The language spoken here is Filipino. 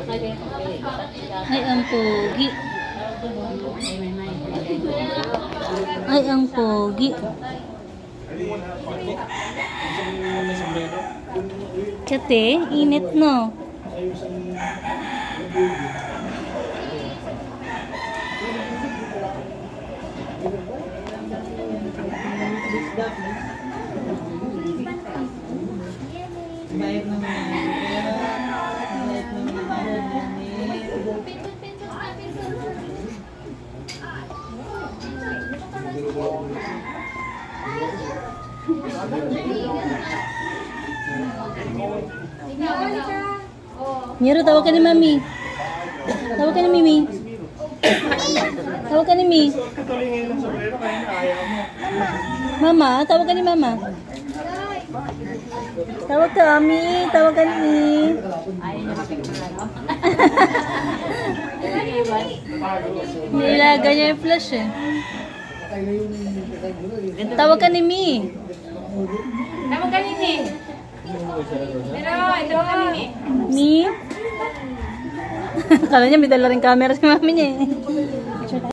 Ay, ang pogi. Ay, ang pogi. Kate, init no? Miro, tawag ka ni Mami. Tawag ka ni Mimi. Tawag ka ni Mimi. Mama, tawag ka ni Mama. Tawag ka, Ami. Tawag ka ni Mimi. Nilaga niya yung flash eh. Tawag ka ni Mimi. Tawag ka ni Mimi. Pero, ito kami ni. Mi? Kala niya may dala rin camera si Mami niya eh.